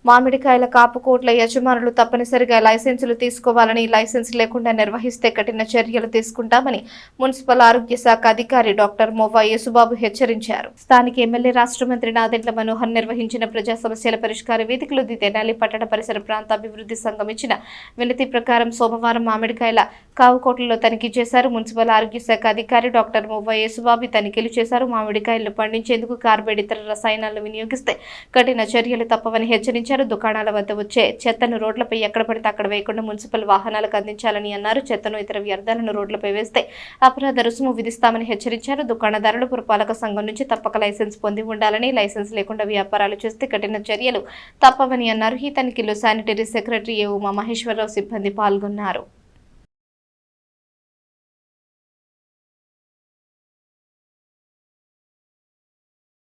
మామిడికాయల కాపుకోట్ల యజమానులు తప్పనిసరిగా లైసెన్సులు తీసుకోవాలని, లైసెన్స్ లేకుండా నిర్వహిస్తే కఠిన చర్యలు తీసుకుంటామని మున్సిపల్ ఆరోగ్య శాఖ అధికారి డాక్టర్ మోవా యేసుబాబు హెచ్చరించారు. స్థానిక ఎమ్మెల్యే రాష్ట్ర మంత్రి నాదెండ్ల మనోహర్ నిర్వహించిన ప్రజా సమస్యల పరిష్కార వేదికలో తెనాలి పట్టణ పరిసర ప్రాంత అభివృద్ధి సంఘం ఇచ్చిన వినతి ప్రకారం సోమవారం మామిడికాయల కావుకోట్లలో తనిఖీ చేశారు. మున్సిపల్ ఆరోగ్య శాఖ అధికారి డాక్టర్ మోవా యేసుబాబు తనిఖీలు చేశారు. మామిడికాయలను పండించేందుకు కార్బైడ్ ఇతర రసాయనాలను వినియోగిస్తే కఠిన చర్యలు తప్పవని హెచ్చరించారు. దుకాణాల వద్ద వచ్చే చెత్తను రోడ్లపై ఎక్కడ పడితే అక్కడ వేయకుండా మున్సిపల్ వాహనాలకు అందించాలని అన్నారు. చెత్తను ఇతర వ్యర్థాలను రోడ్లపై వేస్తే అపరాధ రుసుము విధిస్తామని హెచ్చరించారు. దుకాణదారులు పురపాలక సంఘం నుంచి తప్పక లైసెన్స్ పొంది ఉండాలని, లైసెన్స్ లేకుండా వ్యాపారాలు చేస్తే కఠిన చర్యలు తప్పవని అన్నారు. ఈ తనిఖీలో sanitary secretary A Uma Maheswararao సిబ్బంది పాల్గొన్నారు.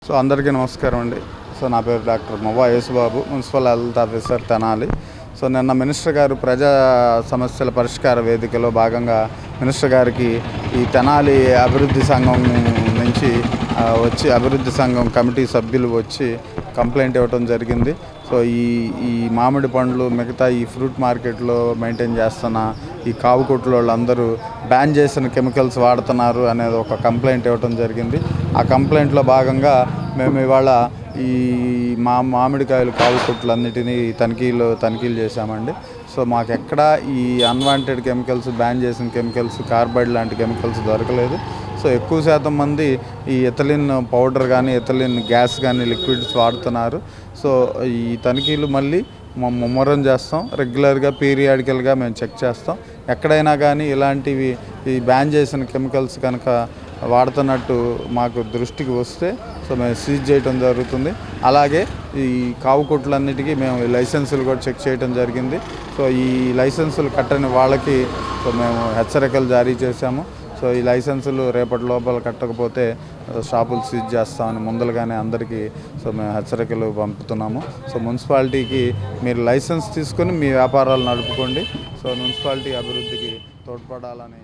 సో అందరికీ నమస్కారం అండి. సో నా పేరు doctor Mova Yesubabu, municipal health officer Tenali. So నిన్న మినిస్టర్ గారు ప్రజా సమస్యల పరిష్కార వేదికలో భాగంగా మినిస్టర్ గారికి ఈ తెనాలి అభివృద్ధి సంఘం నుంచి అభివృద్ధి సంఘం కమిటీ సభ్యులు వచ్చి కంప్లైంట్ ఇవ్వడం జరిగింది. సో ఈ మామిడి పండ్లు మిగతా ఈ ఫ్రూట్ మార్కెట్లో మెయింటైన్ చేస్తున్న ఈ కావుకొట్ల వాళ్ళందరూ బ్యాన్ చేసిన కెమికల్స్ వాడుతున్నారు అనేది ఒక కంప్లైంట్ ఇవ్వడం జరిగింది. ఆ కంప్లైంట్లో భాగంగా మేము ఇవాళ ఈ మామిడికాయలు కావుకొట్లన్నిటినీ తనిఖీలు చేశామండి. సో మాకు ఎక్కడ ఈ అన్వాంటెడ్ కెమికల్స్, బ్యాన్ చేసిన కెమికల్స్, కార్బైడ్ లాంటి కెమికల్స్ దొరకలేదు. సో ఎక్కువ శాతం మంది ఈ ఎథలిన్ పౌడర్ కానీ, ఎథలిన్ గ్యాస్ కానీ, లిక్విడ్స్ వాడుతున్నారు. సో ఈ తనిఖీలు మళ్ళీ ముమ్మరం చేస్తాం. రెగ్యులర్గా పీరియాడికల్గా మేము చెక్ చేస్తాం. ఎక్కడైనా కానీ ఇలాంటివి ఈ బ్యాన్ చేసిన కెమికల్స్ కనుక వాడుతున్నట్టు మాకు దృష్టికి వస్తే సో మేము సీజ్ చేయడం జరుగుతుంది. అలాగే ఈ కావుకొట్లన్నిటికీ మేము లైసెన్సులు కూడా చెక్ చేయడం జరిగింది. సో ఈ లైసెన్సులు కట్టని వాళ్ళకి సో మేము హెచ్చరికలు జారీ చేశాము. సో ఈ లైసెన్సులు రేపటి లోపల కట్టకపోతే షాపులు సీజ్ చేస్తామని ముందలుగానే అందరికీ సో మేము హెచ్చరికలు పంపుతున్నాము. సో మున్సిపాలిటీకి మీరు లైసెన్స్ తీసుకొని మీ వ్యాపారాలు నడుపుకోండి. సో మున్సిపాలిటీ అభివృద్ధికి తోడ్పడాలని